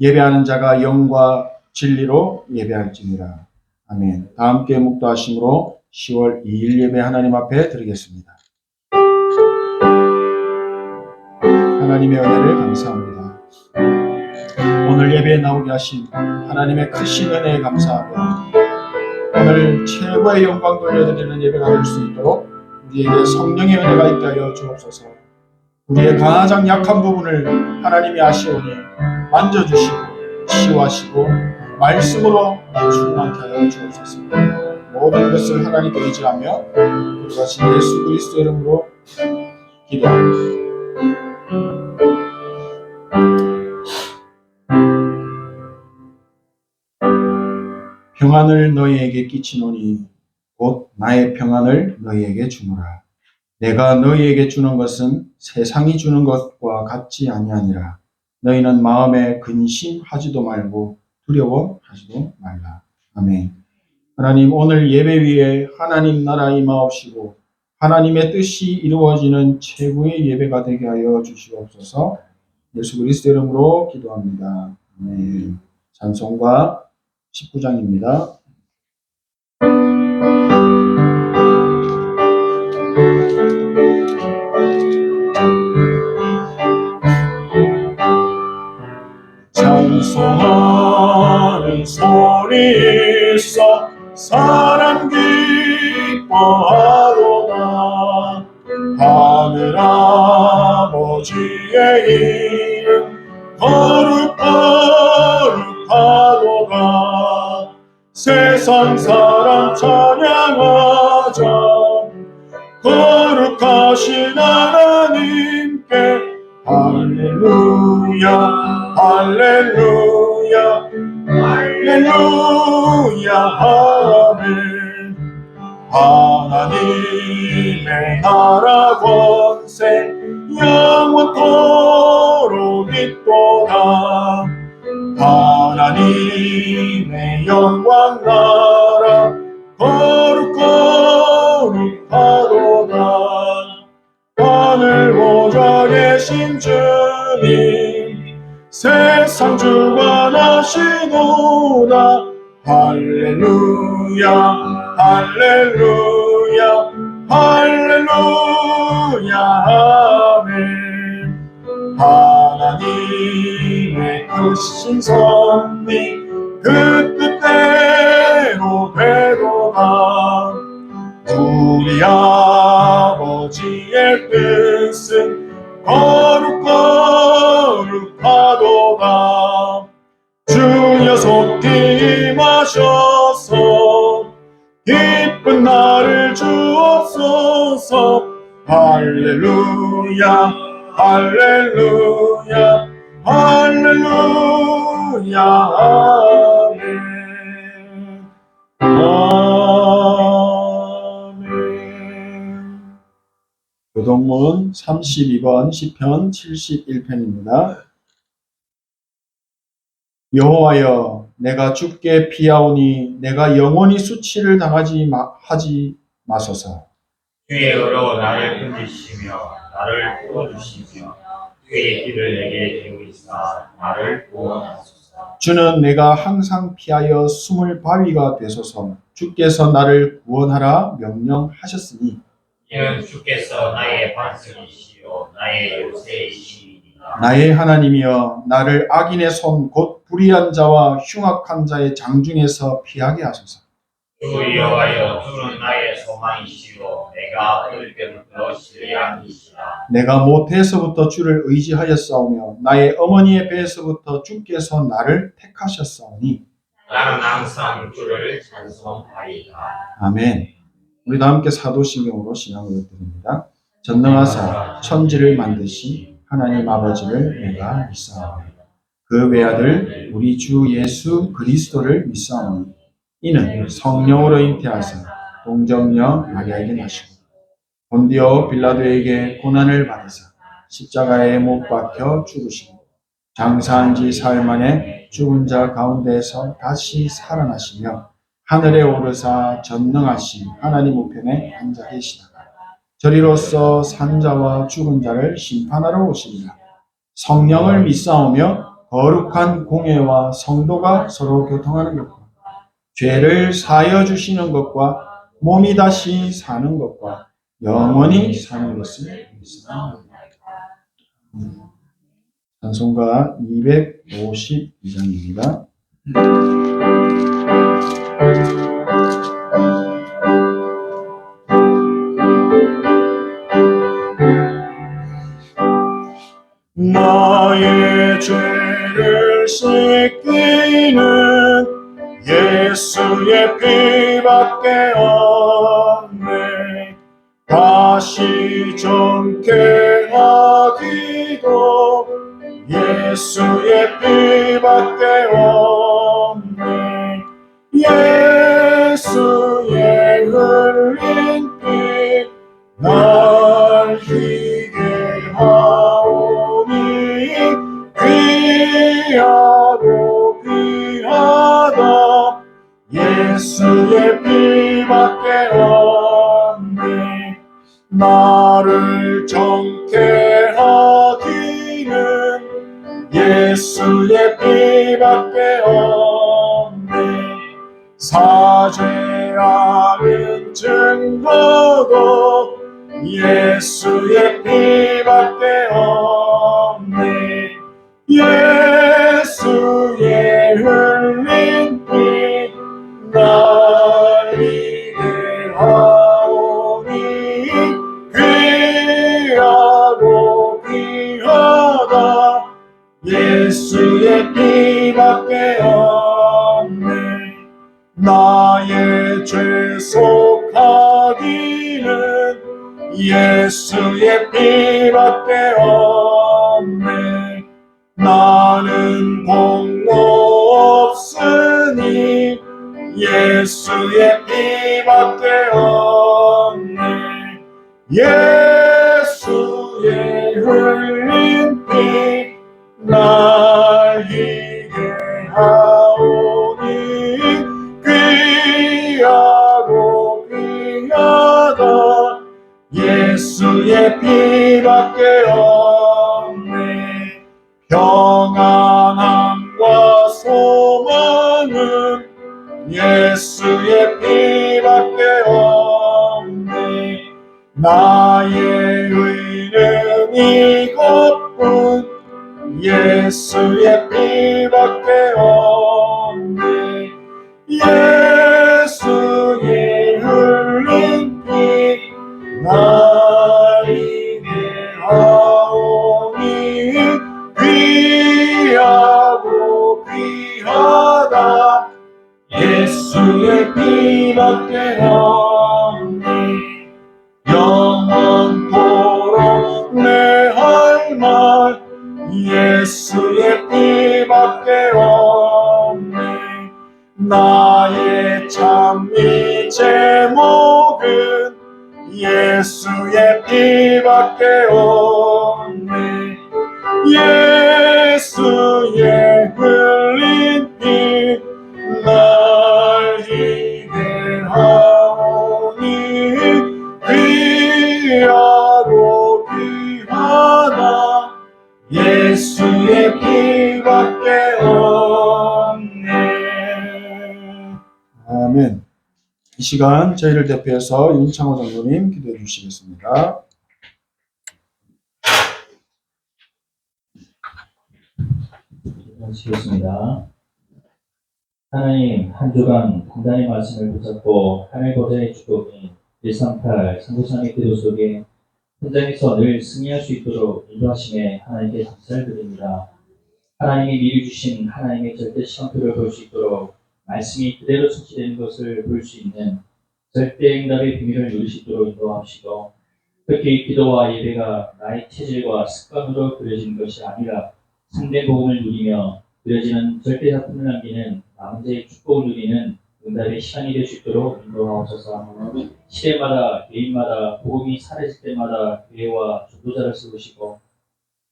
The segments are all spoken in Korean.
예배하는 자가 영과 진리로 예배할지니라. 아멘. 다 함께 묵도하심으로 10월 2일 예배 하나님 앞에 드리겠습니다. 하나님의 은혜를 감사합니다. 오늘 예배에 나오게 하신 하나님의 크신 은혜에 감사하며 오늘 최고의 영광 돌려드리는 예배가 될 수 있도록 우리에게 성령의 은혜가 있게 하여 주옵소서. 우리의 가장 약한 부분을 하나님이 아시오니 만져주시고 치유하시고 말씀으로 충만케 하여 주옵소서. 모든 것을 하나님께 의지하며 그러신 예수 그리스도 이름으로 기도합니다. 평안을 너희에게 끼치노니 곧 나의 평안을 너희에게 주노라. 내가 너희에게 주는 것은 세상이 주는 것과 같지 아니하니라. 너희는 마음에 근심하지도 말고 두려워하지도 말라. 아멘. 하나님, 오늘 예배 위에 하나님 나라 임하옵시고 하나님의 뜻이 이루어지는 최고의 예배가 되게 하여 주시옵소서. 예수 그리스도 이름으로 기도합니다. 아멘. 찬송가 19장입니다. 찬송하는 소리 있어 사람 기뻐하도다. 하늘 아버지의 이름 거룩하도다. 세상 사람 찬양하자. 거룩하신 하나님께 할렐루야 할렐루야 할렐루야 아멘. 하나님의 나라 권세 영원토록 있도다. 하나님의 영광 나라 거룩하도다. 하늘 보좌 계신 주님 세상 주관하시도다. 할렐루야 할렐루야 할렐루야 아멘. 하나님의 크신 섭리 그 뜻대로 되도다. 우리 아버지의 뜻은 거룩하도다. 주여 속히 임하셔서 기쁜 날을 주옵소서. 할렐루야 할렐루야 할렐루야 아멘. 교동문 32번 시편 71편입니다. 여호와여, 내가 주께 피하오니 내가 영원히 수치를 당하지 하지 마소서. 주의 의로 나를 건지시며 나를 풀어주시며 주의 길을 내게 기울이사 나를 구원하소서. 주는 내가 항상 피하여 숨을 바위가 되소서. 주께서 나를 구원하라 명령하셨으니 이는 주께서 나의 반석이시요 나의 요새이시니라. 나의 하나님이여, 나를 악인의 손 곧 불의한 자와 흉악한 자의 장중에서 피하게 하소서. 주 여호와여, 주는 나의 소망이시요 내가 어릴 때부터 신뢰함이시라. 내가 모태에서부터 주를 의지하였사오며 나의 어머니의 배에서부터 주께서 나를 택하셨사오니 나는 항상 주를 찬송하리이다. 아멘. 우리 다 함께 사도신경으로 신앙을 드립니다. 전능하사 천지를 만드신 하나님 아버지를 내가 믿사오니 그 외아들 우리 주 예수 그리스도를 믿사오니 이는 성령으로 잉태하사 동정녀 마리아에게 나시고 본디오 빌라도에게 고난을 받으사 십자가에 못 박혀 죽으시고 장사한 지 사흘 만에 죽은 자 가운데에서 다시 살아나시며 하늘에 오르사 전능하신 하나님 우편에 앉아 계시다가 저리로서 산자와 죽은 자를 심판하러 오시리라. 성령을 믿사오며 거룩한 공예와 성도가 서로 교통하는 것과 죄를 사하여 주시는 것과 몸이 다시 사는 것과 영원히 사는 것을 믿습니다. 찬송가 252장입니다. 나의 죄를 씻기는 예수의 피밖에 없네. 다시 정케 하기도 예수의 피밖에 없네. 예수의 흘린 피 날 희게 하오니 귀하고 귀하다. 예수의 피밖에 없네. 나를 정케 하기는 예수의 피밖에 없네. 사죄하는 증거도 예수의 피밖에 없네. 예수의 흘린 피 날 이게 하오니 귀하고 귀하다. 예수의 피밖에 없네. 나의 죄 속하기는 예수의 피밖에 없네. 나는 공로 없으니 예수의 피밖에 없네. 예수의 흘린 피 날 희게 하오니 귀하고 귀하다. 예수의 피밖에 없네. 평안함과 소망은 예수의 피밖에 없네. 나의 의는 이것뿐 예수의 피밖에 없네. 예수의 흘린 피 날 이게 하오니 귀하고 귀하다. 예수의 피밖에 없네. 영원토록 내 할 말 예수의 피밖에 없네. 나의 찬미 제목은 예수의 피밖에 없네. 예수의 흘린 피 날 희게 하오니 귀하고 귀하다. 예수의 피밖에 없네. 아멘. 이 시간 저희를 대표해서 윤창호 장로님 기도해 주시겠습니다. 마치겠습니다. 하나님, 한 주간 단단히 말씀을 붙잡고 하늘 보좌의 축복이 138 상고상의 기도 속에 현장에서 늘 승리할 수 있도록 인도하심에 하나님께 감사를 드립니다. 하나님이 미리 주신 하나님의 절대 시간표를 볼 수 있도록 말씀이 그대로 성취되는 것을 볼 수 있는 절대 응답의 비밀을 누릴 수 있도록 인도하시고, 특히 이 기도와 예배가 나의 체질과 습관으로 그려지는 것이 아니라 상대 복음을 누리며 그려지는 절대 작품을 남기는 남은 자의 축복을 누리는 응답의 시간이 될 수 있도록 인도하옵소서. 시대마다 개인마다 복음이 사라질 때마다 교회와 전도자를 세우시고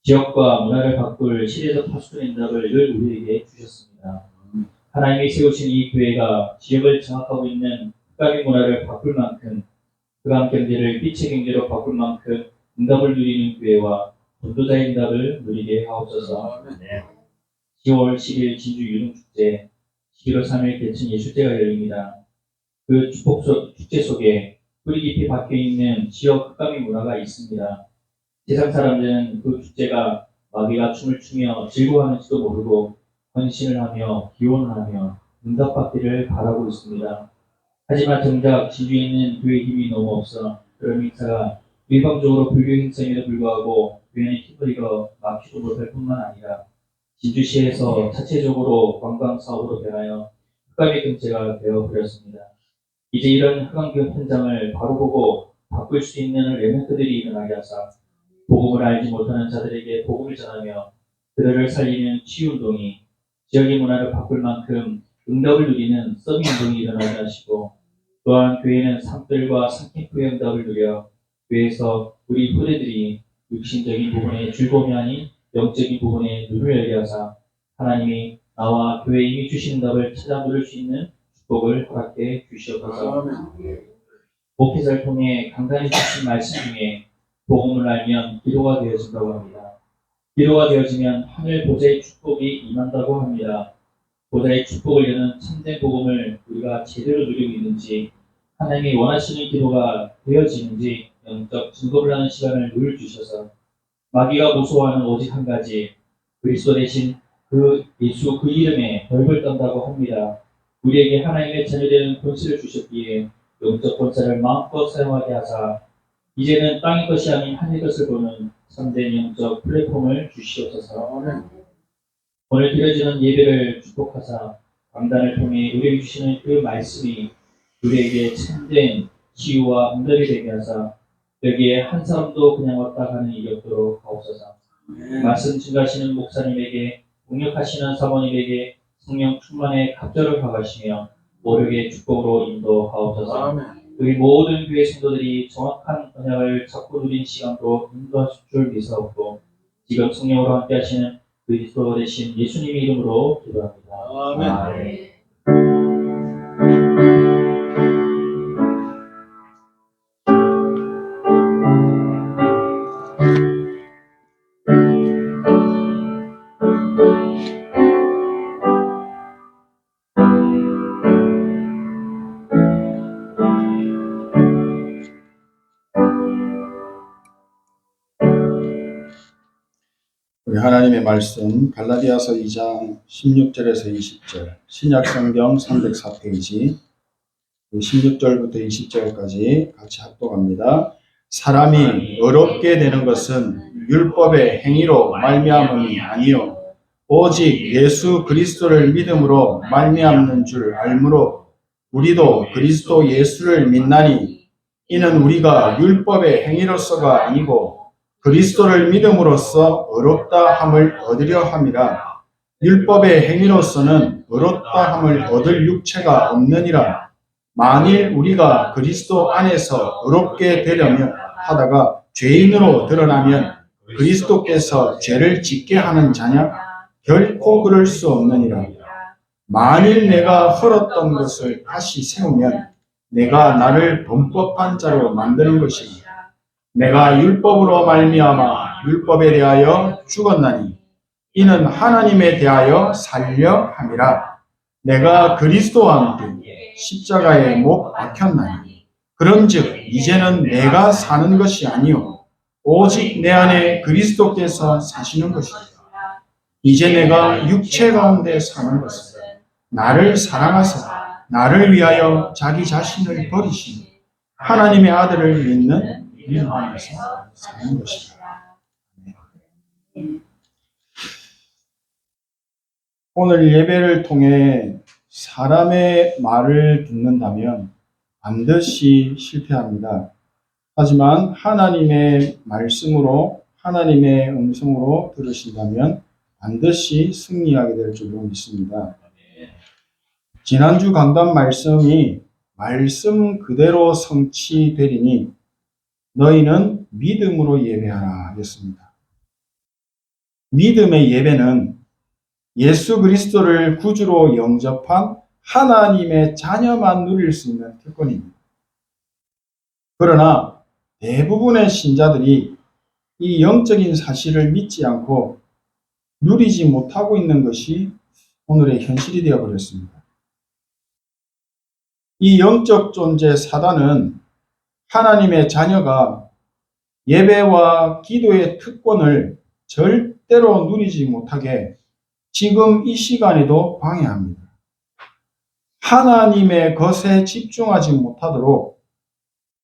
지역과 문화를 바꿀 시대적 파수꾼 응답을 늘 우리에게 주셨습니다. 하나님이 세우신 이 교회가 지역을 장악하고 있는 흑암의 문화를 바꿀 만큼, 흑암 경제를 빛의 경제로 바꿀 만큼 응답을 누리는 교회와 전도자의 응답을 누리게 하옵소서. 10월 10일 진주 유흥축제, 11월 3일 개천 예술제가 열립니다. 그 축제 속에 뿌리 깊이 박혀있는 지역 흑감의 문화가 있습니다. 세상 사람들은 그 축제가 마귀가 춤을 추며 즐거워하는지도 모르고 헌신을 하며 기원을 하며 응답받기를 바라고 있습니다. 하지만 정작 진주에 있는 교회 힘이 너무 없어 그런 행사가 일방적으로 불교 행사임에도 불구하고 교회는 힘을 잃어 막지도 못할 뿐만 아니라 진주시에서 자체적으로 관광 사업으로 변하여 흑감의 경제가 되어버렸습니다. 이제 이런 흑암경 현장을 바로 보고 바꿀 수 있는 레몬트들이 일어나게 하사 복음을 알지 못하는 자들에게 복음을 전하며 그들을 살리는 치유운동이 지역의 문화를 바꿀 만큼 응답을 누리는 서빙운동이 일어나게 하시고 또한 교회는 산들과 산캠프의 응답을 누려 교회에서 우리 후대들이 육신적인 부분에 즐거움이 아닌 영적인 부분에 눈을 열게 하사 하나님이 나와 교회에 이미 주신 응답을 찾아 누릴 수 있는 축복을 허락해 주시옵소서. 목회자를 통해 강단히 주신 말씀 중에 복음을 알면 기도가 되어진다고 합니다. 기도가 되어지면 하늘 보좌의 축복이 임한다고 합니다. 보좌의 축복을 여는 참된 복음을 우리가 제대로 누리고 있는지 하나님이 원하시는 기도가 되어지는지 영적 증거를 하는 시간을 늘 주셔서 마귀가 무서워하는 오직 한 가지 그리스도 대신 그 예수 그 이름에 벌벌 떤다고 합니다. 우리에게 하나님의 자녀되는 권세를 주셨기에 영적 권세를 마음껏 사용하게 하사 이제는 땅의 것이 아닌 하늘 것을 보는 참된 영적 플랫폼을 주시옵소서. 오늘 드려지는 예배를 축복하사 강단을 통해 우리에게 주시는 그 말씀이 우리에게 참된 치유와 응답이 되게 하사 여기에 한 사람도 그냥 왔다 가는 일이 없도록 하옵소서. 말씀 증가하시는 목사님에게 공역하시는 사모님에게 성령 충만의 갑절을 허가하시며 모르게 축복으로 인도하옵소서. 우리 모든 교회 성도들이 정확한 언약을 찾고 누린 시간으로 인도하실 줄 믿사옵고 지금 성령으로 함께 하시는 그리스도 되신 예수님의 이름으로 기도합니다. 아멘. 우리 하나님의 말씀 갈라디아서 2장 16절에서 20절 신약성경 304페이지 16절부터 20절까지 같이 합독합니다. 사람이 의롭게 되는 것은 율법의 행위로 말미암음이 아니요 오직 예수 그리스도를 믿음으로 말미암는 줄 알므로 우리도 그리스도 예수를 믿나니 이는 우리가 율법의 행위로서가 아니고 그리스도를 믿음으로써 의롭다 함을 얻으려 함이라. 율법의 행위로서는 의롭다 함을 얻을 육체가 없느니라. 만일 우리가 그리스도 안에서 의롭게 되려면 하다가 죄인으로 드러나면 그리스도께서 죄를 짓게 하는 자냐? 결코 그럴 수 없느니라. 만일 내가 헐었던 것을 다시 세우면 내가 나를 범법한 자로 만드는 것이니 내가 율법으로 말미암아 율법에 대하여 죽었나니 이는 하나님에 대하여 살려 함이라. 내가 그리스도와 함께 십자가에 못 박혔나니 그런즉 이제는 내가 사는 것이 아니요 오직 내 안에 그리스도께서 사시는 것이다. 이제 내가 육체 가운데 사는 것은 나를 사랑하사 나를 위하여 자기 자신을 버리시니 하나님의 아들을 믿는 믿음 안에서 사는 것이다. 오늘 예배를 통해 사람의 말을 듣는다면 반드시 실패합니다. 하지만 하나님의 말씀으로 하나님의 음성으로 들으신다면 반드시 승리하게 될 줄로 믿습니다. 지난주 강단 말씀이 말씀 그대로 성취되리니 너희는 믿음으로 예배하라 였습니다. 믿음의 예배는 예수 그리스도를 구주로 영접한 하나님의 자녀만 누릴 수 있는 특권입니다. 그러나 대부분의 신자들이 이 영적인 사실을 믿지 않고 누리지 못하고 있는 것이 오늘의 현실이 되어버렸습니다. 이 영적 존재 사단은 하나님의 자녀가 예배와 기도의 특권을 절대로 누리지 못하게 지금 이 시간에도 방해합니다. 하나님의 것에 집중하지 못하도록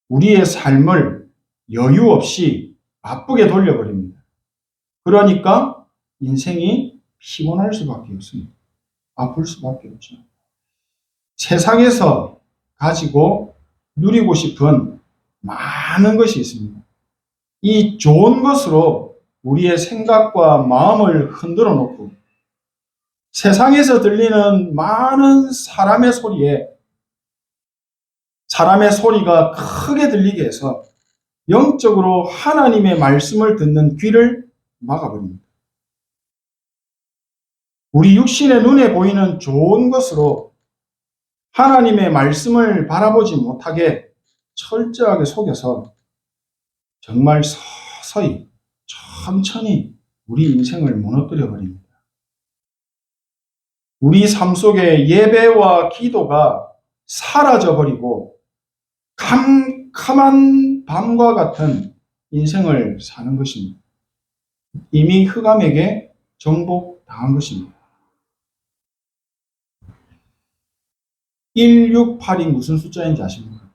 우리의 삶을 여유 없이 바쁘게 돌려버립니다. 그러니까 인생이 피곤할 수밖에 없습니다. 아플 수밖에 없죠. 세상에서 가지고 누리고 싶은 많은 것이 있습니다. 이 좋은 것으로 우리의 생각과 마음을 흔들어 놓고 세상에서 들리는 많은 사람의 소리가 크게 들리게 해서 영적으로 하나님의 말씀을 듣는 귀를 막아버립니다. 우리 육신의 눈에 보이는 좋은 것으로 하나님의 말씀을 바라보지 못하게 철저하게 속여서 정말 서서히 천천히 우리 인생을 무너뜨려 버립니다. 우리 삶 속에 예배와 기도가 사라져 버리고 캄캄한 밤과 같은 인생을 사는 것입니다. 이미 흑암에게 정복당한 것입니다. 168이 무슨 숫자인지 아십니까?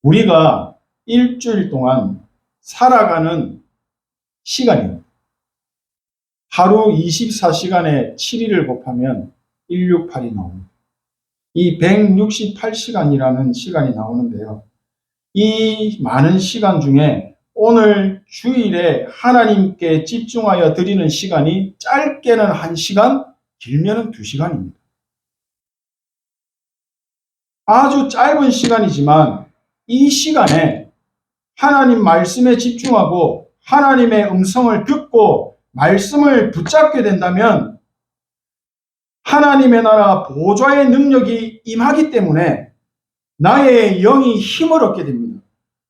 우리가 일주일 동안 살아가는 시간입니다. 하루 24시간에 7일을 곱하면 168이 나옵니다. 이 168시간이라는 시간이 나오는데요. 이 많은 시간 중에 오늘 주일에 하나님께 집중하여 드리는 시간이 짧게는 1시간, 길면은 2시간입니다. 아주 짧은 시간이지만 이 시간에 하나님 말씀에 집중하고 하나님의 음성을 듣고 말씀을 붙잡게 된다면 하나님의 나라 보좌의 능력이 임하기 때문에 나의 영이 힘을 얻게 됩니다.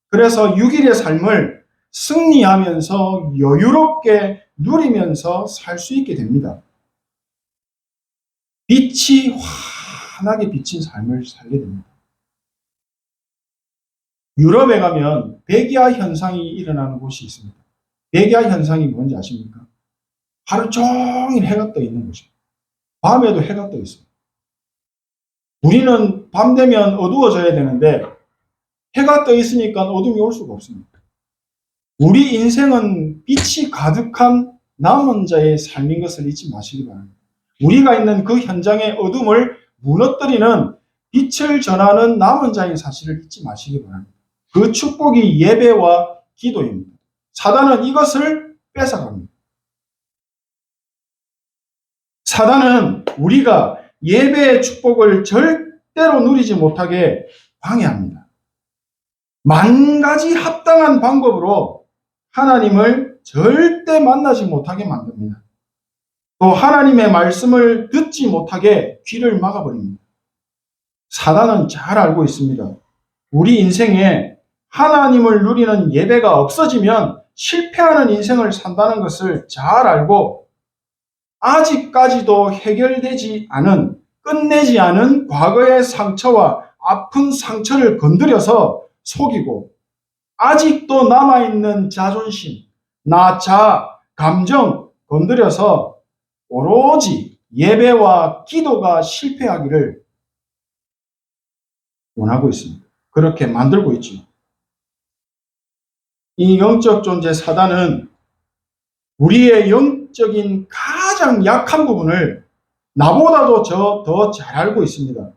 그래서 6일의 삶을 승리하면서 여유롭게 누리면서 살 수 있게 됩니다. 빛이 환하게 비친 삶을 살게 됩니다. 유럽에 가면 백야 현상이 일어나는 곳이 있습니다. 백야 현상이 뭔지 아십니까? 하루 종일 해가 떠 있는 거죠. 밤에도 해가 떠 있어요. 우리는 밤 되면 어두워져야 되는데 해가 떠 있으니까 어둠이 올 수가 없습니다. 우리 인생은 빛이 가득한 남은 자의 삶인 것을 잊지 마시기 바랍니다. 우리가 있는 그 현장의 어둠을 무너뜨리는 빛을 전하는 남은 자의 사실을 잊지 마시기 바랍니다. 그 축복이 예배와 기도입니다. 사단은 이것을 뺏어갑니다. 사단은 우리가 예배의 축복을 절대로 누리지 못하게 방해합니다. 만 가지 합당한 방법으로 하나님을 절대 만나지 못하게 만듭니다. 또 하나님의 말씀을 듣지 못하게 귀를 막아버립니다. 사단은 잘 알고 있습니다. 우리 인생에 하나님을 누리는 예배가 없어지면 실패하는 인생을 산다는 것을 잘 알고 아직까지도 해결되지 않은, 끝내지 않은 과거의 상처와 아픈 상처를 건드려서 속이고 아직도 남아있는 자존심, 나, 자, 감정 건드려서 오로지 예배와 기도가 실패하기를 원하고 있습니다. 그렇게 만들고 있죠. 이 영적 존재 사단은 우리의 영적인 가장 약한 부분을 나보다도 더 잘 알고 있습니다.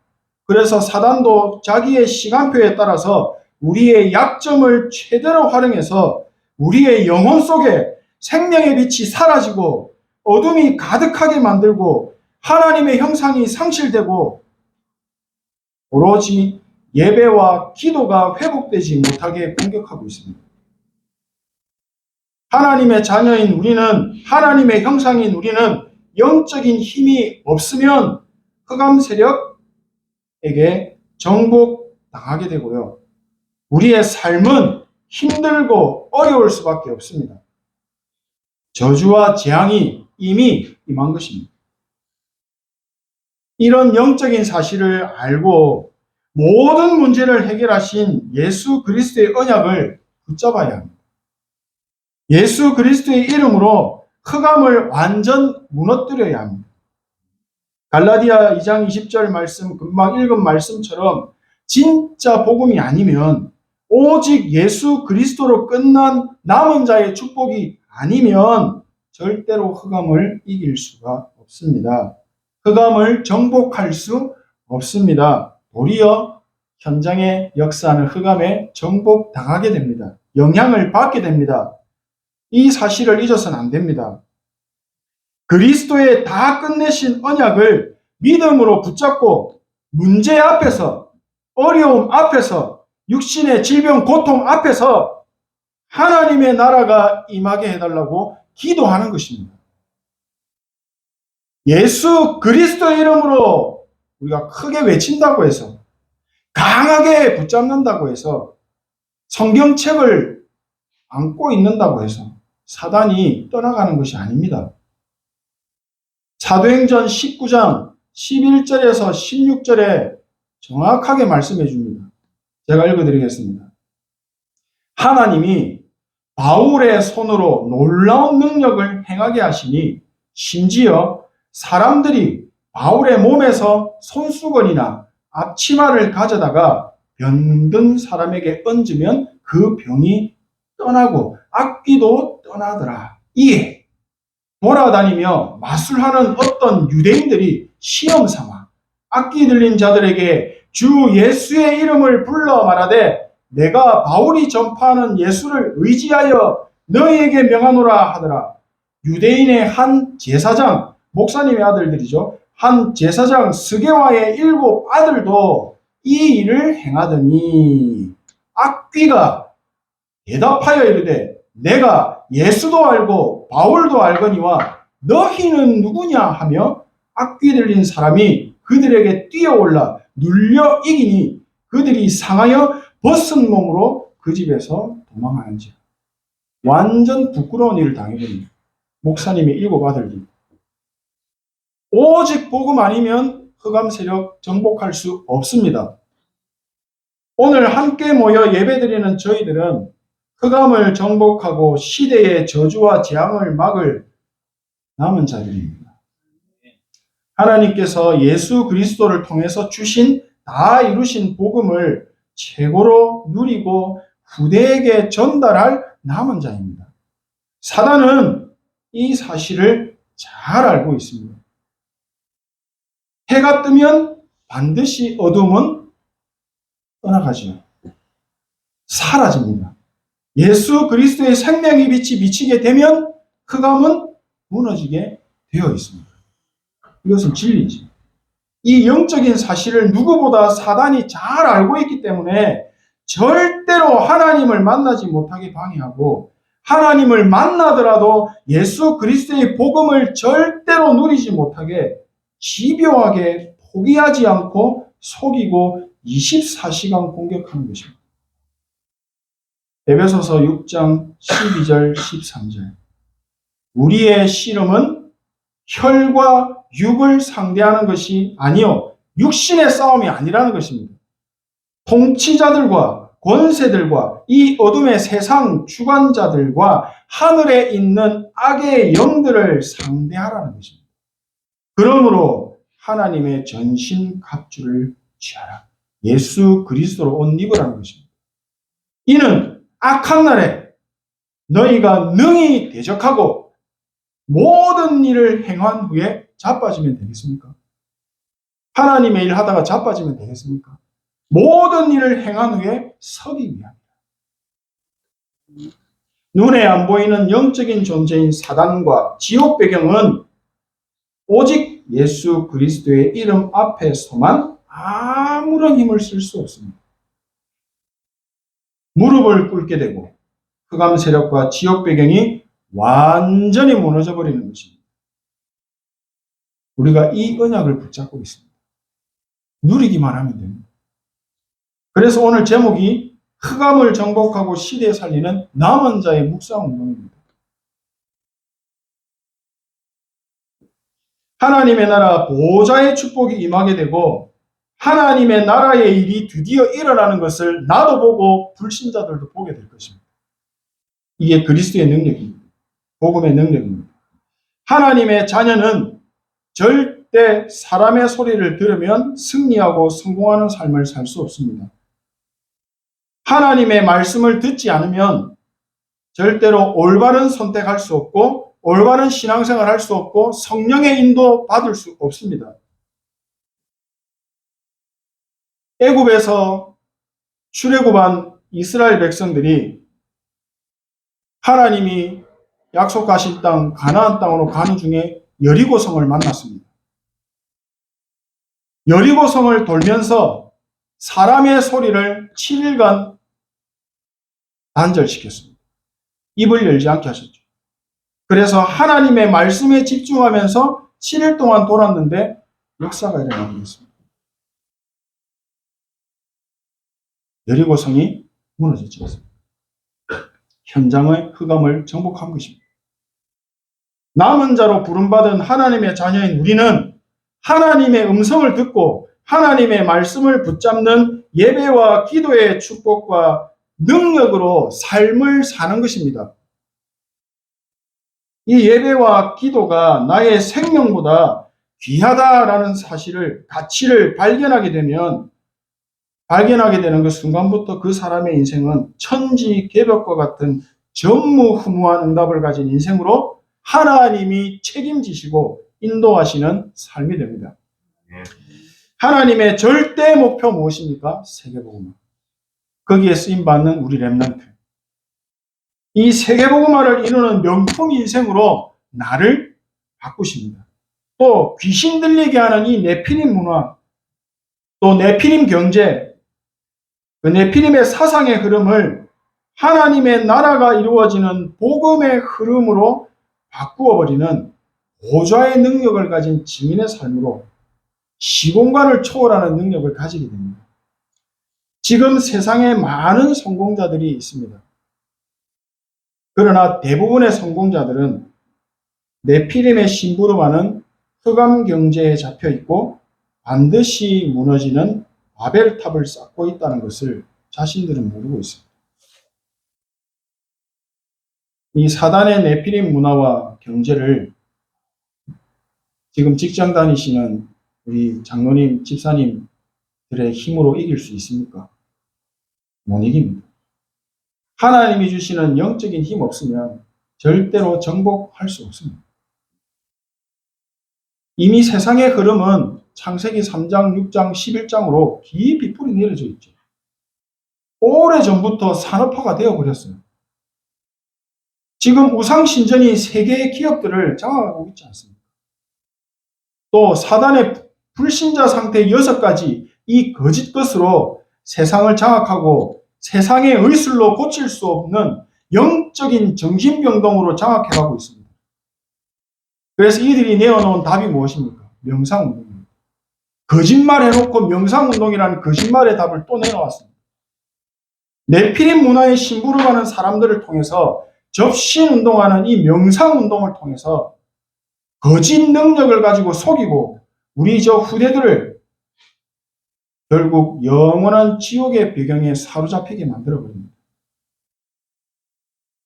그래서 사단도 자기의 시간표에 따라서 우리의 약점을 최대로 활용해서 우리의 영혼 속에 생명의 빛이 사라지고 어둠이 가득하게 만들고 하나님의 형상이 상실되고 오로지 예배와 기도가 회복되지 못하게 공격하고 있습니다. 하나님의 자녀인 우리는, 하나님의 형상인 우리는 영적인 힘이 없으면 흑암 세력에게 정복당하게 되고요. 우리의 삶은 힘들고 어려울 수밖에 없습니다. 저주와 재앙이 이미 임한 것입니다. 이런 영적인 사실을 알고 모든 문제를 해결하신 예수 그리스도의 언약을 붙잡아야 합니다. 예수 그리스도의 이름으로 흑암을 완전 무너뜨려야 합니다. 갈라디아 2장 20절 말씀, 금방 읽은 말씀처럼 진짜 복음이 아니면, 오직 예수 그리스도로 끝난 남은 자의 축복이 아니면 절대로 흑암을 이길 수가 없습니다. 흑암을 정복할 수 없습니다. 도리어 현장에 역사하는 흑암에 정복당하게 됩니다. 영향을 받게 됩니다. 이 사실을 잊어서는 안 됩니다. 그리스도의 다 끝내신 언약을 믿음으로 붙잡고 문제 앞에서, 어려움 앞에서, 육신의 질병, 고통 앞에서 하나님의 나라가 임하게 해달라고 기도하는 것입니다. 예수 그리스도의 이름으로 우리가 크게 외친다고 해서, 강하게 붙잡는다고 해서, 성경책을 안고 있는다고 해서 사단이 떠나가는 것이 아닙니다. 사도행전 19장 11절에서 16절에 정확하게 말씀해 줍니다. 제가 읽어드리겠습니다. 하나님이 바울의 손으로 놀라운 능력을 행하게 하시니 심지어 사람들이 바울의 몸에서 손수건이나 앞치마를 가져다가 병든 사람에게 얹으면 그 병이 떠나고 악귀도 떠나더라. 이에 돌아다니며 마술하는 어떤 유대인들이 시험 삼아 악기 들린 자들에게 주 예수의 이름을 불러 말하되 내가 바울이 전파하는 예수를 의지하여 너희에게 명하노라 하더라. 유대인의 한 제사장, 목사님의 아들들이죠. 한 제사장 스게와의 7 아들도 이 일을 행하더니 악귀가 대답하여 이르되 내가 예수도 알고 바울도 알거니와 너희는 누구냐 하며 악귀 들린 사람이 그들에게 뛰어올라 눌려 이기니 그들이 상하여 벗은 몸으로 그 집에서 도망하는지라. 완전 부끄러운 일을 당해버립니다. 목사님의 7 아들들. 오직 복음 아니면 흑암 세력 정복할 수 없습니다. 오늘 함께 모여 예배드리는 저희들은 흑암을 정복하고 시대의 저주와 재앙을 막을 남은 자들입니다. 하나님께서 예수 그리스도를 통해서 주신 다 이루신 복음을 최고로 누리고 후대에게 전달할 남은 자입니다. 사단은 이 사실을 잘 알고 있습니다. 해가 뜨면 반드시 어둠은 떠나가죠. 사라집니다. 예수 그리스도의 생명의 빛이 비치게 되면 흑암은 무너지게 되어 있습니다. 이것은 진리죠. 이 영적인 사실을 누구보다 사단이 잘 알고 있기 때문에 절대로 하나님을 만나지 못하게 방해하고, 하나님을 만나더라도 예수 그리스도의 복음을 절대로 누리지 못하게 집요하게 포기하지 않고 속이고 24시간 공격하는 것입니다. 에베소서 6장 12절 13절. 우리의 씨름은 혈과 육을 상대하는 것이 아니요 육신의 싸움이 아니라는 것입니다. 통치자들과 권세들과 이 어둠의 세상 주관자들과 하늘에 있는 악의 영들을 상대하라는 것입니다. 그러므로 하나님의 전신 갑주를 취하라. 예수 그리스도로 옷 입으라는 것입니다. 이는 악한 날에 너희가 능히 대적하고 모든 일을 행한 후에 자빠지면 되겠습니까? 하나님의 일 하다가 자빠지면 되겠습니까? 모든 일을 행한 후에 서기 위함이다. 눈에 안 보이는 영적인 존재인 사단과 지옥 배경은 오직 예수 그리스도의 이름 앞에서만 아무런 힘을 쓸 수 없습니다. 무릎을 꿇게 되고 흑암 세력과 지옥 배경이 완전히 무너져 버리는 것입니다. 우리가 이 언약을 붙잡고 있습니다. 누리기만 하면 됩니다. 그래서 오늘 제목이 흑암을 정복하고 시대에 살리는 남은 자의 묵상 운동입니다. 하나님의 나라 보호자의 축복이 임하게 되고 하나님의 나라의 일이 드디어 일어나는 것을 나도 보고 불신자들도 보게 될 것입니다. 이게 그리스도의 능력입니다. 복음의 능력입니다. 하나님의 자녀는 절대 사람의 소리를 들으면 승리하고 성공하는 삶을 살 수 없습니다. 하나님의 말씀을 듣지 않으면 절대로 올바른 선택할 수 없고 올바른 신앙생활 할 수 없고 성령의 인도 받을 수 없습니다. 애굽에서 출애굽한 이스라엘 백성들이 하나님이 약속하신 땅 가나안 땅으로 가는 중에 여리고성을 만났습니다. 여리고성을 돌면서 사람의 소리를 7일간 단절시켰습니다. 입을 열지 않게 하셨죠. 그래서 하나님의 말씀에 집중하면서 7일 동안 돌았는데 역사가 일어나게 됐습니다. 여리고성이 무너지지 않습니다. 현장의 흑암을 정복한 것입니다. 남은 자로 부름받은 하나님의 자녀인 우리는 하나님의 음성을 듣고 하나님의 말씀을 붙잡는 예배와 기도의 축복과 능력으로 삶을 사는 것입니다. 이 예배와 기도가 나의 생명보다 귀하다라는 사실을, 가치를 발견하게 되는 그 순간부터 그 사람의 인생은 천지개벽과 같은 전무후무한 응답을 가진 인생으로 하나님이 책임지시고 인도하시는 삶이 됩니다. 하나님의 절대 목표 무엇입니까? 세계복음화. 거기에 쓰임받는 우리 렘넌트. 이 세계복음화를 이루는 명품 인생으로 나를 바꾸십니다. 또 귀신 들리게 하는 이 네피림 문화, 또 네피림 경제, 그 네피림의 사상의 흐름을 하나님의 나라가 이루어지는 복음의 흐름으로 바꾸어버리는 보좌의 능력을 가진 증인의 삶으로 시공간을 초월하는 능력을 가지게 됩니다. 지금 세상에 많은 성공자들이 있습니다. 그러나 대부분의 성공자들은 네피림의 심부름하는 흑암 경제에 잡혀 있고 반드시 무너지는 바벨탑을 쌓고 있다는 것을 자신들은 모르고 있습니다. 이 사단의 네피림 문화와 경제를 지금 직장 다니시는 우리 장로님, 집사님들의 힘으로 이길 수 있습니까? 못 이깁니다. 하나님이 주시는 영적인 힘 없으면 절대로 정복할 수 없습니다. 이미 세상의 흐름은 창세기 3장, 6장, 11장으로 깊이 뿌리 내려져 있죠. 오래전부터 산업화가 되어버렸어요. 지금 우상신전이 세계의 기업들을 장악하고 있지 않습니까? 또 사단의 불신자 상태 6가지 이 거짓 것으로 세상을 장악하고 세상의 의술로 고칠 수 없는 영적인 정신병동으로 장악해가고 있습니다. 그래서 이들이 내어놓은 답이 무엇입니까? 명상운동입니다. 거짓말해놓고 명상운동이라는 거짓말의 답을 또 내놓았습니다. 네피림 문화에 심부름하는 사람들을 통해서 접신운동하는 이 명상운동을 통해서 거짓 능력을 가지고 속이고 우리 저 후대들을 결국 영원한 지옥의 배경에 사로잡히게 만들어버립니다.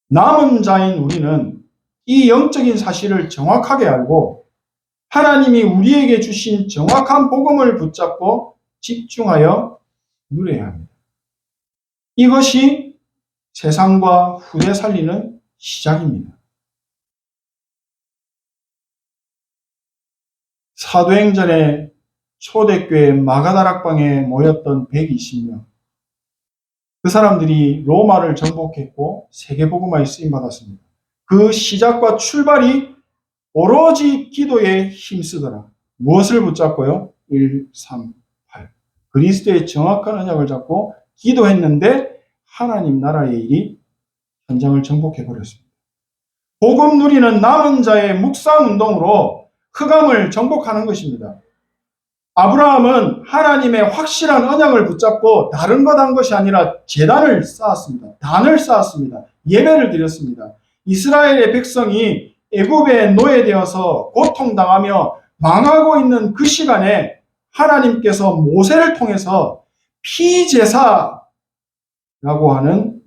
남은 자인 우리는 이 영적인 사실을 정확하게 알고 하나님이 우리에게 주신 정확한 복음을 붙잡고 집중하여 누려야 합니다. 이것이 세상과 후대 살리는 시작입니다. 사도행전에 초대교회 마가다락방에 모였던 120명. 그 사람들이 로마를 정복했고 세계복음화에 쓰임받았습니다. 그 시작과 출발이 오로지 기도에 힘쓰더라. 무엇을 붙잡고요? 1, 3, 8. 그리스도의 정확한 언약을 잡고 기도했는데 하나님 나라의 일이 현장을 정복해버렸습니다. 복음 누리는 남은 자의 묵상운동으로 흑암을 정복하는 것입니다. 아브라함은 하나님의 확실한 언약을 붙잡고 다른 것 한 것이 아니라 제단을 쌓았습니다. 단을 쌓았습니다. 예배를 드렸습니다. 이스라엘의 백성이 애굽에 노예되어서 고통당하며 망하고 있는 그 시간에 하나님께서 모세를 통해서 피제사라고 하는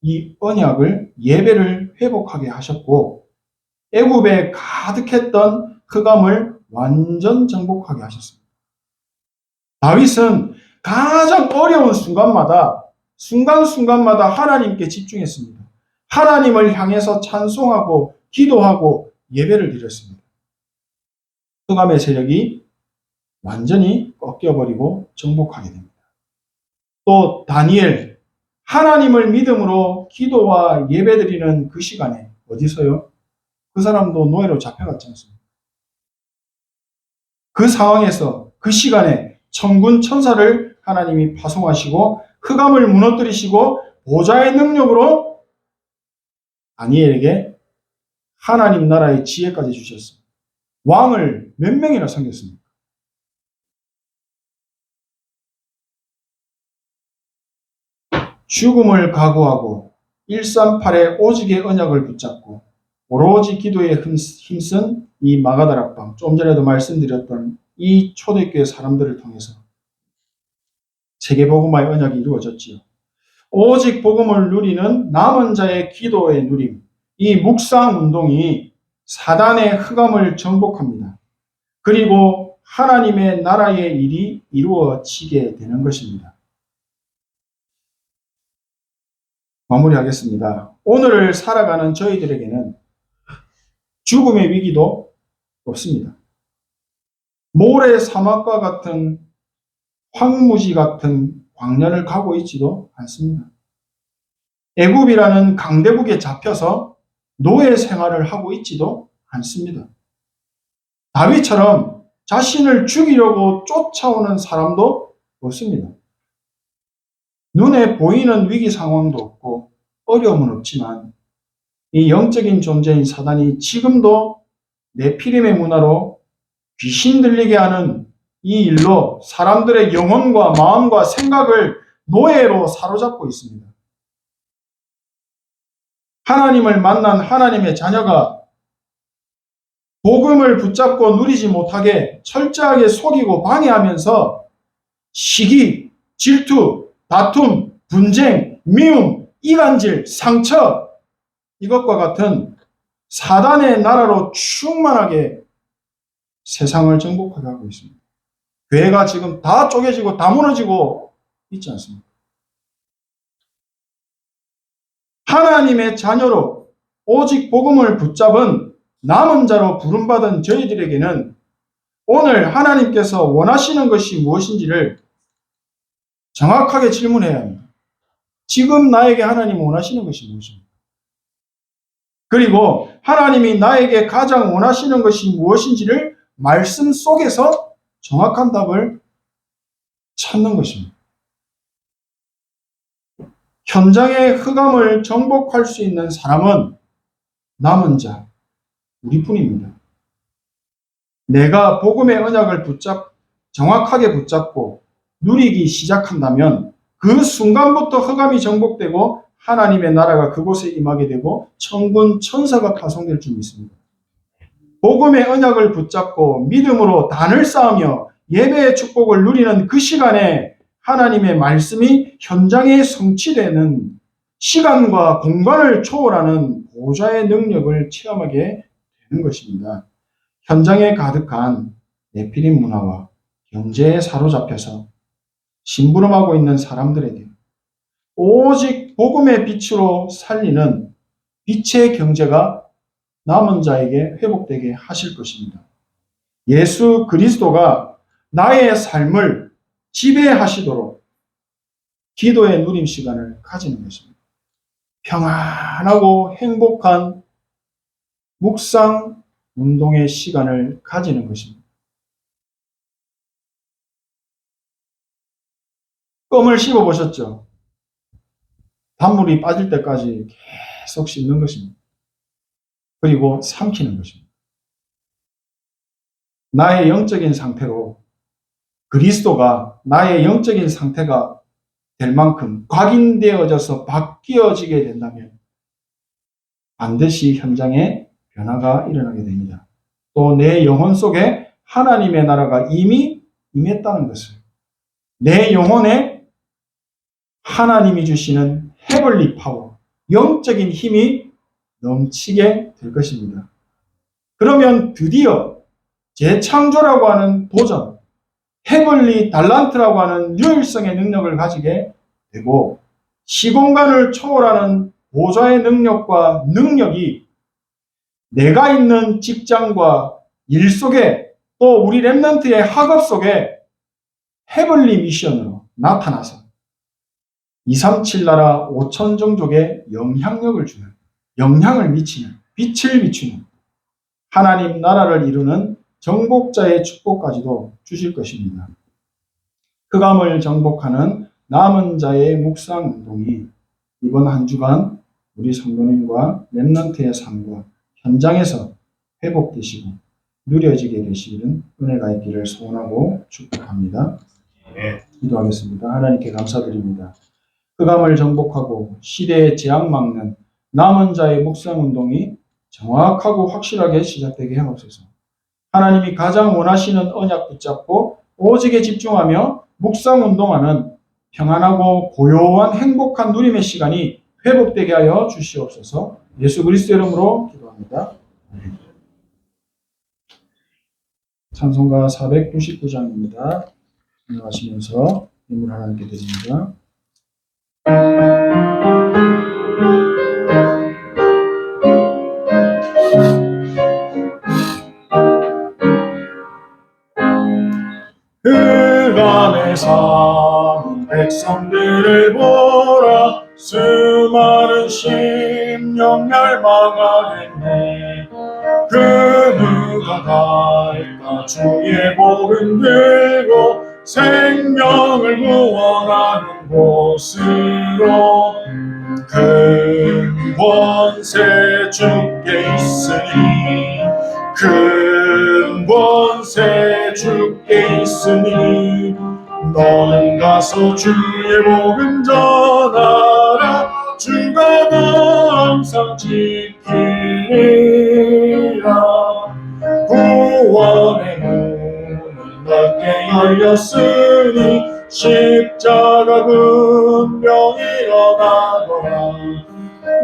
이 언약을 예배를 회복하게 하셨고 애굽에 가득했던 흑암을 완전 정복하게 하셨습니다. 다윗은 가장 어려운 순간마다 순간순간마다 하나님께 집중했습니다. 하나님을 향해서 찬송하고 기도하고 예배를 드렸습니다. 흑암의 세력이 완전히 꺾여버리고 정복하게 됩니다. 또 다니엘, 하나님을 믿음으로 기도와 예배드리는 그 시간에 어디서요? 그 사람도 노예로 잡혀갔지 않습니까? 그 상황에서 그 시간에 천군 천사를 하나님이 파송하시고 흑암을 무너뜨리시고 보좌의 능력으로 다니엘에게 하나님 나라의 지혜까지 주셨습니다. 왕을 몇 명이나 섬겼습니까? 죽음을 각오하고 138의 오직의 언약을 붙잡고 오로지 기도에 힘쓴 이 마가다락방, 좀 전에도 말씀드렸던 이 초대교회 사람들을 통해서 세계복음화의 언약이 이루어졌지요. 오직 복음을 누리는 남은 자의 기도의 누림, 이 묵상운동이 사단의 흑암을 정복합니다. 그리고 하나님의 나라의 일이 이루어지게 되는 것입니다. 마무리하겠습니다. 오늘을 살아가는 저희들에게는 죽음의 위기도 없습니다. 모래 사막과 같은 황무지 같은 광야를 가고 있지도 않습니다. 애굽이라는 강대국에 잡혀서 노예 생활을 하고 있지도 않습니다. 다윗처럼 자신을 죽이려고 쫓아오는 사람도 없습니다. 눈에 보이는 위기 상황도 없고 어려움은 없지만 이 영적인 존재인 사단이 지금도 네피림의 문화로 귀신 들리게 하는 이 일로 사람들의 영혼과 마음과 생각을 노예로 사로잡고 있습니다. 하나님을 만난 하나님의 자녀가 복음을 붙잡고 누리지 못하게 철저하게 속이고 방해하면서 시기, 질투, 다툼, 분쟁, 미움, 이간질, 상처 이것과 같은 사단의 나라로 충만하게 세상을 정복하게 하고 있습니다. 교회가 지금 다 쪼개지고 다 무너지고 있지 않습니까? 하나님의 자녀로 오직 복음을 붙잡은 남은 자로 부름받은 저희들에게는 오늘 하나님께서 원하시는 것이 무엇인지를 정확하게 질문해야 합니다. 지금 나에게 하나님 원하시는 것이 무엇입니까? 그리고 하나님이 나에게 가장 원하시는 것이 무엇인지를 말씀 속에서 정확한 답을 찾는 것입니다. 현장의 흑암을 정복할 수 있는 사람은 남은 자, 우리뿐입니다. 내가 복음의 언약을 정확하게 붙잡고 누리기 시작한다면 그 순간부터 흑암이 정복되고 하나님의 나라가 그곳에 임하게 되고 천군 천사가 파송될 줄 믿습니다. 복음의 언약을 붙잡고 믿음으로 단을 쌓으며 예배의 축복을 누리는 그 시간에 하나님의 말씀이 현장에 성취되는 시간과 공간을 초월하는 보좌의 능력을 체험하게 되는 것입니다. 현장에 가득한 네피림 문화와 경제에 사로잡혀서 심부름하고 있는 사람들에게 오직 복음의 빛으로 살리는 빛의 경제가 남은 자에게 회복되게 하실 것입니다. 예수 그리스도가 나의 삶을 지배하시도록 기도의 누림 시간을 가지는 것입니다. 평안하고 행복한 묵상 운동의 시간을 가지는 것입니다. 껌을 씹어 보셨죠? 단물이 빠질 때까지 계속 씹는 것입니다. 그리고 삼키는 것입니다. 나의 영적인 상태로 그리스도가 나의 영적인 상태가 될 만큼 각인되어져서 바뀌어지게 된다면 반드시 현장에 변화가 일어나게 됩니다. 또 내 영혼 속에 하나님의 나라가 이미 임했다는 것을, 내 영혼에 하나님이 주시는 헤블리 파워, 영적인 힘이 넘치게 될 것입니다. 그러면 드디어 재창조라고 하는 도전, 헤블리 달란트라고 하는 유일성의 능력을 가지게 되고, 시공간을 초월하는 보좌의 능력과 능력이 내가 있는 직장과 일 속에, 또 우리 렘넌트의 학업 속에 헤블리 미션으로 나타나서 237 나라 5천 종족에 영향력을 주는, 영향을 미치는, 빛을 비추는 하나님 나라를 이루는 정복자의 축복까지도 주실 것입니다. 흑암을 정복하는 남은 자의 묵상 운동이 이번 한 주간 우리 성도님과 렘넌트의 삶과 현장에서 회복되시고 누려지게 되시는 은혜가 있기를 소원하고 축복합니다. 기도하겠습니다. 하나님께 감사드립니다. 흑암을 정복하고 시대의 재앙 막는 남은 자의 묵상 운동이 정확하고 확실하게 시작되게 하옵소서. 하나님이 가장 원하시는 언약 붙잡고 오직에 집중하며 묵상 운동하는 평안하고 고요한 행복한 누림의 시간이 회복되게 하여 주시옵소서. 예수 그리스도 이름으로 기도합니다. 찬송가 499장입니다. 안녕하시면서 인물 하나님께 드립니다. 흑암에 사는 백성들을 보라. 수많은 심령 멸망하겠네. 그 누가 갈까? 주의 복음 들고 생명을 구원하는 곳으로. 큰 권세 주께 있으니, 큰 권세 주께 있으니, 너는 가서 주의 복음 전하라. 주가 너 항상 지키리라. 구원의 문은 넓게 열렸으니, 십자가 분명 일어나더라.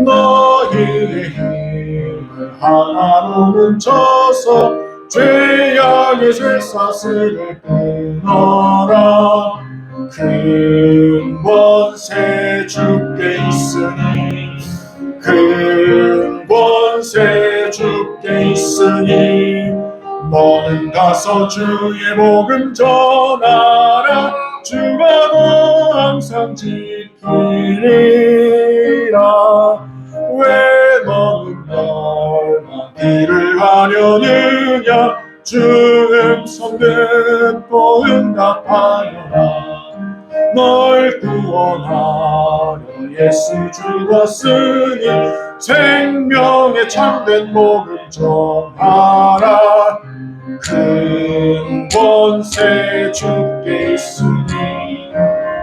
너희의 힘을 하나로 뭉쳐서 죄악의 쇠사슬을 끊어라. 큰 권세 주께 있으니, 큰 권세 주께 있으니, 너는 가서 주의 복음 전하라. 주가 너 항상 지키리라. 왜 너는 널만 길을 가려느냐? 주 음성 듣고 응답하여라. 널 구원하려 예수 죽었으니, 생명의 참된 복음 전하라. 큰 권세 주께 있으니,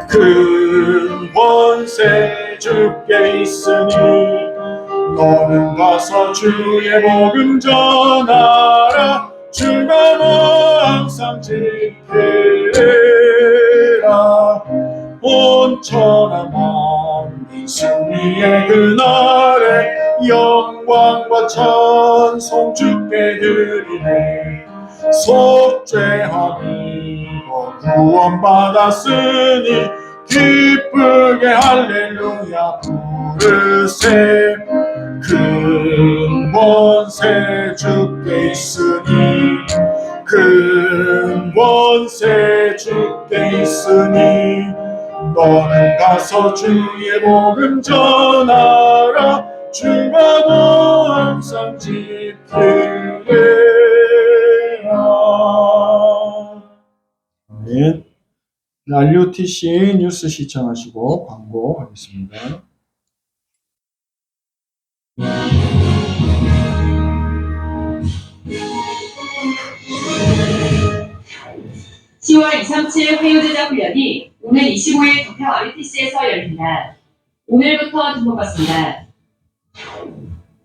큰 권세 주께 있으니, 너는 가서 주의 복음 전하라. 주가 너 항상 지키리라. 온 천하 만민 승리의 그날에 영광과 찬송 주께 드리네. 속죄함이고 구원받았으니, 기쁘게 할렐루야 부르세. 큰 권세 주께 있으니, 큰 권세 주께 있으니, 너는 가서 주의 복음 전하라. 주가 너 항상 지키리라. 아멘. RUTC 뉴스 시청하시고 광고하겠습니다. 10월 237 회유제자 훈련이 오늘 25일 동평 RUTC에서 열립니다. 오늘부터 등록받습니다.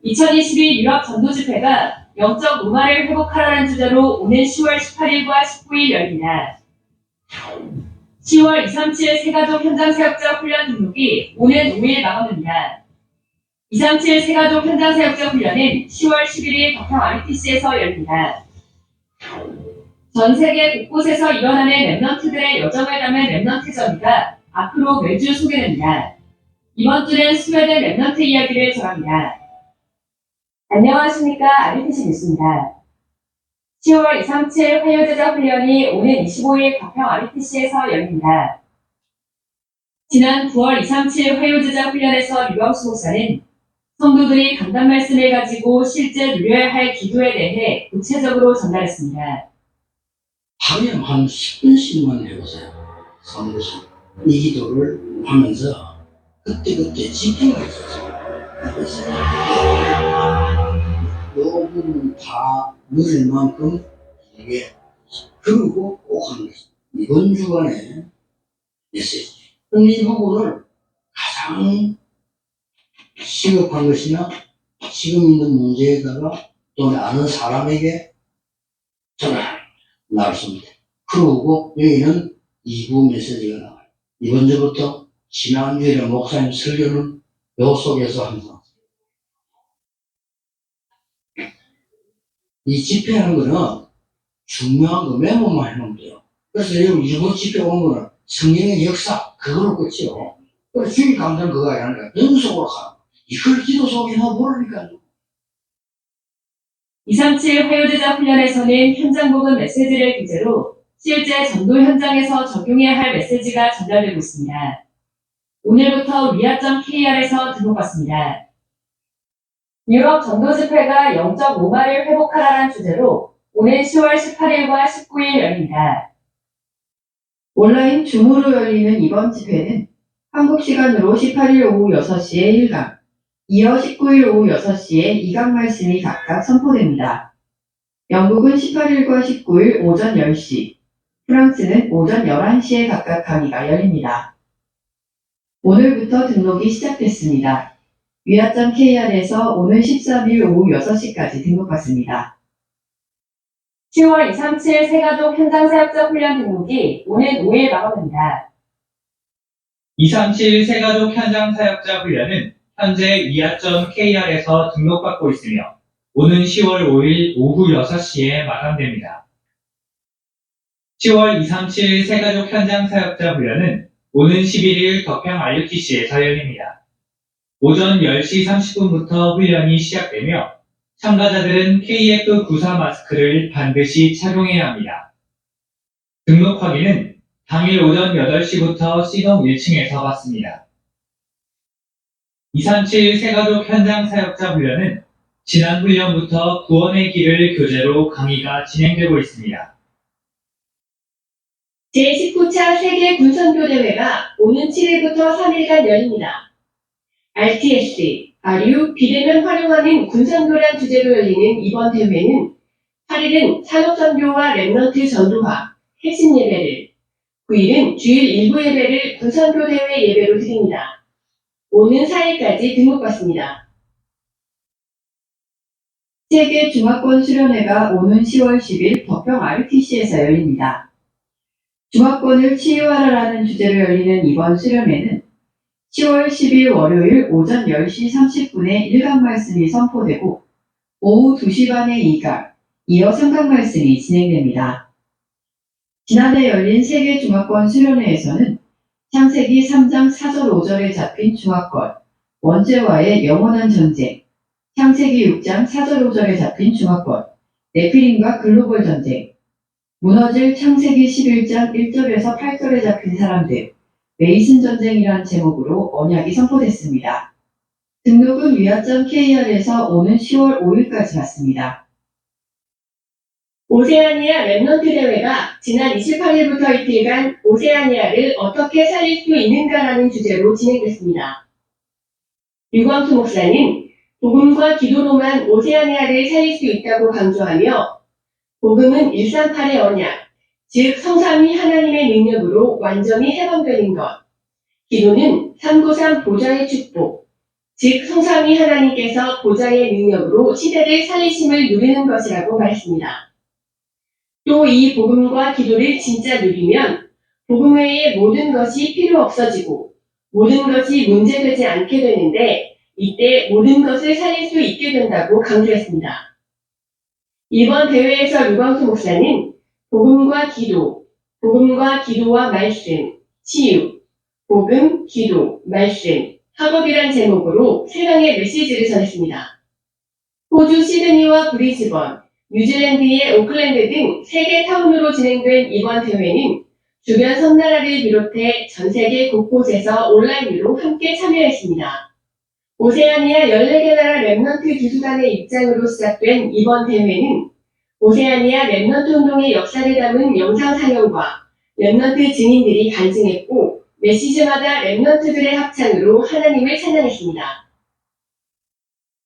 2022 유럽 전도집회가 영적 노말을 회복하라는 주제로 오는 10월 18일과 19일 열립니다. 10월 237 새가족 현장 사역자 훈련 등록이 오는 5일 마감됩니다. 237 새가족 현장 사역자 훈련은 10월 11일 덕평 RTC에서 열립니다. 전 세계 곳곳에서 일어나는 랩넌트들의 여정을 담은 랩넌트 전이가 앞으로 매주 소개됩니다. 이번 주는 스웨덴 랩넌트 이야기를 전합니다. 안녕하십니까. RTC 뉴스입니다. 10월 237 화요제자 훈련이 오는 25일 덕평 RTC에서 열립니다. 지난 9월 237 화요제자 훈련에서 류광수 목사는 성도들이 강단 말씀을 가지고 실제 누려야 할 기도에 대해 구체적으로 전달했습니다. 하루에 한 10분씩만 해보세요. 성도신. 이 기도를 하면서 그때그때 집회가 있었어요. 요부분 다 누릴 만큼 이게 그리고 꼭 하는 것입니다. 이번 주간에 메시지. 이 부분을 가장 시급한 것이나 지금 있는 문제에다가 또 아는 사람에게 전화를 나눴습니다. 그러고 여기는 2부 메시지가 나와요. 이번 주부터 지난주에 목사님 설교는 요 속에서 항상 이 집회하는 거는 중요한 거 메모만 해놓으면 돼요. 그래서 여러분 이번 집회 온 거는 성경의 역사 그걸로 끝이요. 그래서 주의 감정 그거 아니라 연속으로 가는 거. 이걸 기도 속에 넣어보라니까요. 237 화요제자 훈련에서는 현장 복음 메시지를 주제로 실제 전도 현장에서 적용해야 할 메시지가 전달되고 있습니다. 오늘부터 위아.kr에서 등록받습니다. 유럽 전도 집회가 영적 노말을 회복하라는 주제로 오는 10월 18일과 19일 열립니다. 온라인 줌으로 열리는 이번 집회는 한국 시간으로 18일 오후 6시에 1강, 이어 19일 오후 6시에 2강 말씀이 각각 선포됩니다. 영국은 18일과 19일 오전 10시, 프랑스는 오전 11시에 각각 강의가 열립니다. 오늘부터 등록이 시작됐습니다. 위아.kr에서 오는 13일 오후 6시까지 등록받습니다. 10월 237 새가족 현장 사역자 훈련 등록이 오는 5일 마감됩니다. 237 새가족 현장 사역자 훈련은 현재 위아.kr에서 등록받고 있으며 오는 10월 5일 오후 6시에 마감됩니다. 10월 237 새가족 현장 사역자 훈련은 오는 11일 덕평 RUTC에서 열립니다. 오전 10시 30분부터 훈련이 시작되며 참가자들은 KF94 마스크를 반드시 착용해야 합니다. 등록 확인은 당일 오전 8시부터 C동 1층에서 받습니다. 237 새가족 현장 사역자 훈련은 지난 훈련부터 구원의 길을 교재로 강의가 진행되고 있습니다. 제19차 세계 군선교대회가 오는 7일부터 3일간 열립니다. RTS, RU, 비대면 활용하는 군선교란 주제로 열리는 이번 대회는 8일은 산업선교와 랩넌트 전도화, 핵심 예배를, 9일은 주일 일부 예배를 군선교대회 예배로 드립니다. 오는 4일까지 등록받습니다. 세계 중화권 수련회가 오는 10월 10일 덕평 RTC에서 열립니다. 중화권을 치유하라라는 주제로 열리는 이번 수련회는 10월 10일 월요일 오전 10시 30분에 1강 말씀이 선포되고 오후 2시 반에 2강, 이어 3강 말씀이 진행됩니다. 지난해 열린 세계 중화권 수련회에서는 창세기 3장 4절 5절에 잡힌 중화권, 원죄와의 영원한 전쟁, 창세기 6장 4절 5절에 잡힌 중화권, 네피림과 글로벌 전쟁, 무너질 창세기 11장 1절에서 8절에 잡힌 사람들, 메이슨 전쟁이란 제목으로 언약이 선포됐습니다. 등록은 위아.kr에서 오는 10월 5일까지 받습니다. 오세아니아 랩넌트 대회가 지난 28일부터 이틀간 오세아니아를 어떻게 살릴 수 있는가라는 주제로 진행됐습니다. 류광수 목사는 복음과 기도로만 오세아니아를 살릴 수 있다고 강조하며 복음은 138의 언약, 즉 성삼위 하나님의 능력으로 완전히 해방되는 것, 기도는 393 보좌의 축복, 즉 성삼위 하나님께서 보좌의 능력으로 시대를 살리심을 누리는 것이라고 말했습니다. 또 이 복음과 기도를 진짜 누리면 복음 외에 모든 것이 필요 없어지고 모든 것이 문제되지 않게 되는데 이때 모든 것을 살릴 수 있게 된다고 강조했습니다. 이번 대회에서 류광수 목사는 복음과 기도와 말씀, 치유, 복음, 기도, 말씀, 학업이란 제목으로 세 강의 메시지를 전했습니다. 호주 시드니와 브리즈번, 뉴질랜드의 오클랜드 등 세계 타운으로 진행된 이번 대회는 주변 섬나라를 비롯해 전 세계 곳곳에서 온라인으로 함께 참여했습니다. 오세아니아 14개 나라 랩넌트 기수단의 입장으로 시작된 이번 대회는 오세아니아 랩넌트 운동의 역사를 담은 영상 상영과 랩넌트 증인들이 간증했고 메시지마다 랩넌트들의 합창으로 하나님을 찬양했습니다.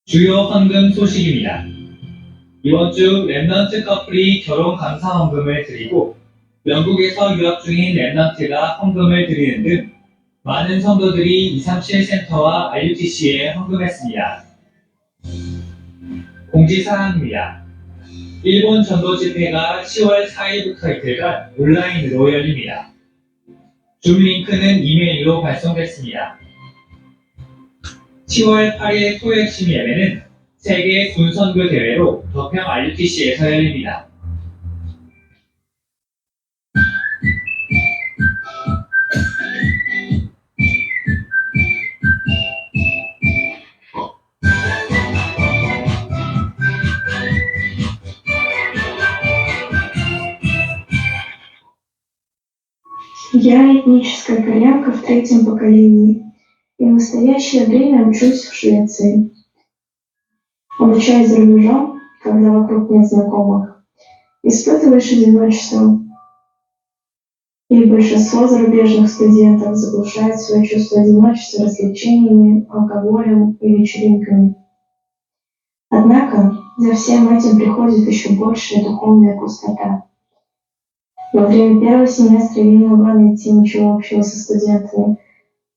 주요 헌금 소식입니다. 이번 주 랩넌트 커플이 결혼 감사 헌금을 드리고 영국에서 유학 중인 랩넌트가 헌금을 드리는 등 많은 성도들이 237 센터와 RUTC에 헌금했습니다. 공지사항입니다. 일본 전도 집회가 10월 4일부터 이틀간 온라인으로 열립니다. 줌 링크는 이메일로 발송됐습니다. 10월 8일 토요일 핵심 예배는 세계 군선교 대회로 덕평 RUTC에서 열립니다. Я этническая корянка в третьем поколении и в настоящее время учусь в Швеции. Обучаясь за рубежом, когда вокруг нет знакомых, испытываешь одиночество. И большинство зарубежных студентов заглушает свое чувство одиночества развлечениями, алкоголем и вечеринками. Однако за всем этим приходит еще большая духовная пустота. Во время первого семестра я не могла найти ничего общего со студентами,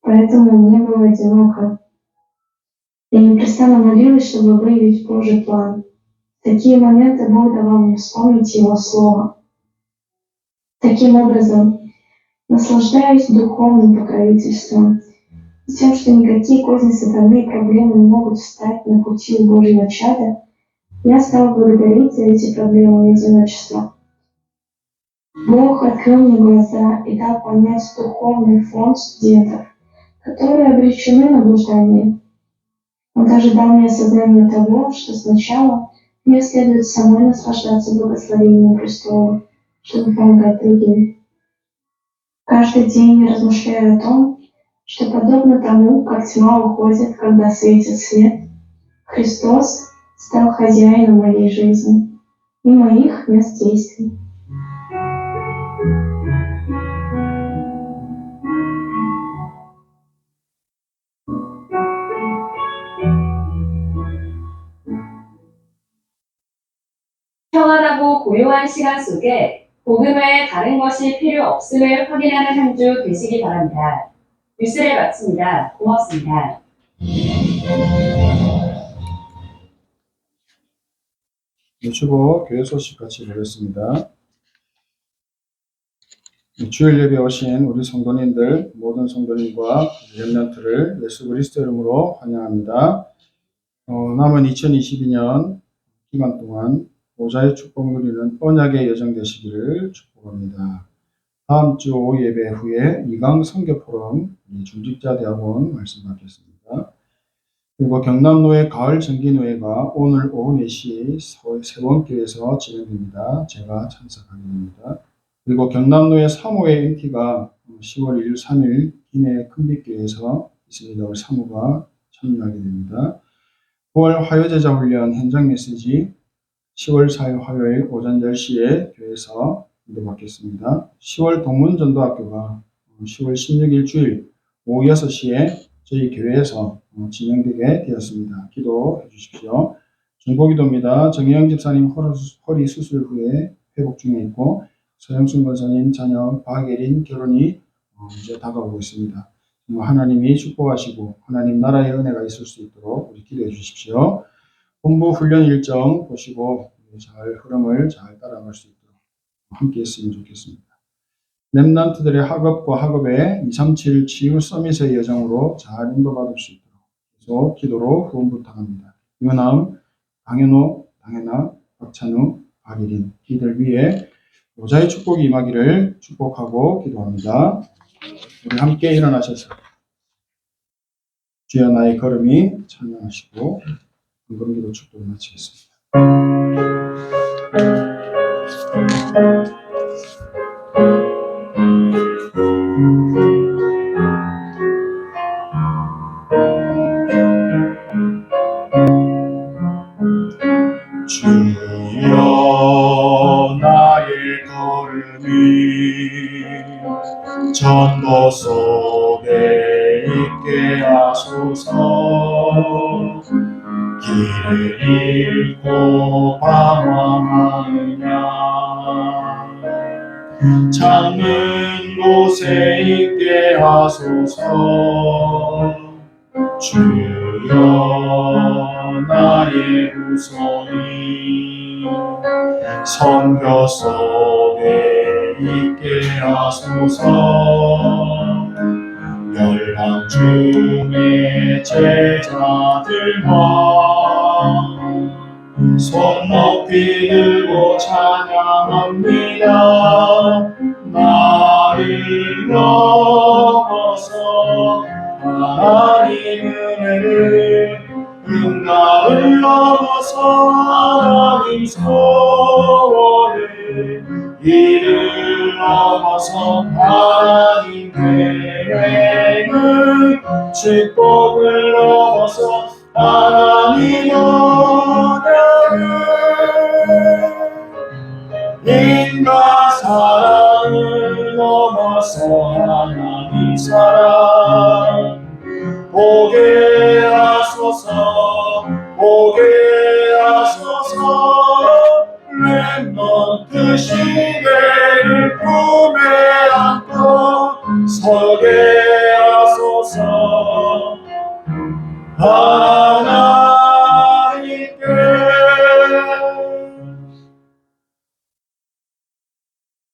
поэтому мне было одиноко. Я непрестанно молилась, чтобы выявить Божий план. В такие моменты Бог давал мне вспомнить Его Слово. Таким образом, наслаждаюсь духовным покровительством, и тем, что никакие козни сатаны и проблемы не могут встать на пути у Божьего чада, я стала благодарить за эти проблемы и одиночество. Бог открыл мне глаза и дал понять духовный фонд студентов, которые обречены на блуждание. Он также дал мне осознание того, что сначала мне следует самой наслаждаться благословением престола, чтобы помогать другим. Каждый день я размышляю о том, что подобно тому, как тьма уходит, когда светит свет, Христос стал хозяином моей жизни и моих мест действий. 평안하고 고요한 시간 속에 복음 외에 다른 것이 필요 없음을 확인하는 한 주 되시기 바랍니다. 뉴스를 마칩니다. 고맙습니다. 유튜브 교회 소식 같이 보겠습니다. 주일 예배 오신 우리 성도님들, 모든 성도님과 렘넌트를 예수 그리스도 이름으로 환영합니다. 남은 2022년 기간 동안 보좌의 축복 누리는 언약의 여정 되시기를 축복합니다. 다음 주 예배 후에 2강 선교 포럼 중직자대학원 말씀 받겠습니다. 그리고 경남노회 가을 정기노회가 오늘 오후 4시 세원교회에서 진행됩니다. 제가 참석하게 됩니다. 그리고 경남노회 3호회 MT가 10월 1일 3일 기내 큰빛교회에서 있습니다. 우리 사무가 참여하게 됩니다. 9월 화요제자훈련 현장 메시지 10월 4일 화요일 오전 10시에 교회에서 인도받겠습니다. 10월 동문전도학교가 10월 16일 주일 오후 6시에 저희 교회에서 진행되게 되었습니다. 기도해 주십시오. 중보기도입니다. 정혜영 집사님 허리 수술 후에 회복 중에 있고 서영순 권사님 자녀 박예린 결혼이 이제 다가오고 있습니다. 정말 하나님이 축복하시고 하나님 나라의 은혜가 있을 수 있도록 우리 기도해 주십시오. 본부 훈련 일정 보시고 잘 흐름을 잘 따라갈 수 있도록 함께 했으면 좋겠습니다. 렘넌트들의 학업과 학업의 237 치유 서밋의 여정으로 잘 인도받을 수 있도록 계속 기도로 후원 부탁합니다. 유나음, 강현호, 당현아, 박찬우, 박일인 이들 위해 보좌의 축복이 임하기를 축복하고 기도합니다. 우리 함께 일어나셔서 주여 나의 걸음이 찬양하시고 금금기도 축복을 마치겠습니다. 주여 나의 걸음이 전도 속에 있게 하소서. 길을 잃고 방황하느냐 찾는 곳에 있게 하소서. 주여 나의 후손이 선교 속에 있게 하소서. 열방 중에 제자들과 손 높이 들고 찬양합니다. 나를 넘어서 하나님 은혜를 응답을 넘어서 하나님 소원을 이를 넘어서 하나님 계획을 축복을 넘어서 하나님 언약을 인간 사랑을 넘어서 하나님 사랑 보게 하소서. 보게 하소서. 렘넌트 시대를 품에 안고 서게 하소서. 하나님께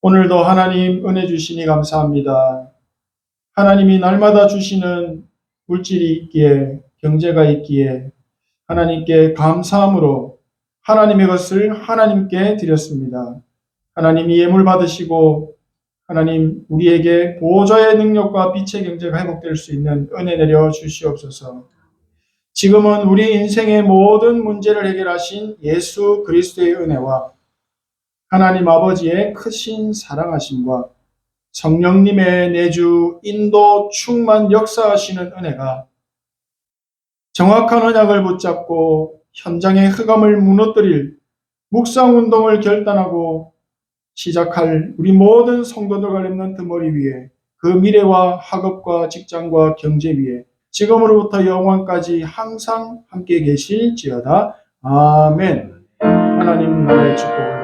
오늘도 하나님 은혜 주시니 감사합니다. 하나님이 날마다 주시는 물질이 있기에 경제가 있기에 하나님께 감사함으로 하나님의 것을 하나님께 드렸습니다. 하나님이 예물 받으시고 하나님 우리에게 보좌의 능력과 빛의 경제가 회복될 수 있는 은혜 내려 주시옵소서. 지금은 우리 인생의 모든 문제를 해결하신 예수 그리스도의 은혜와 하나님 아버지의 크신 사랑하심과 성령님의 내주 인도 충만 역사하시는 은혜가 정확한 언약을 붙잡고 현장의 흑암을 무너뜨릴 묵상운동을 결단하고 시작할 우리 모든 성도들과 렘넌트 머리 위에 그 미래와 학업과 직장과 경제 위에 지금으로부터 영원까지 항상 함께 계실지어다. 아멘. 하나님 나라의 축복을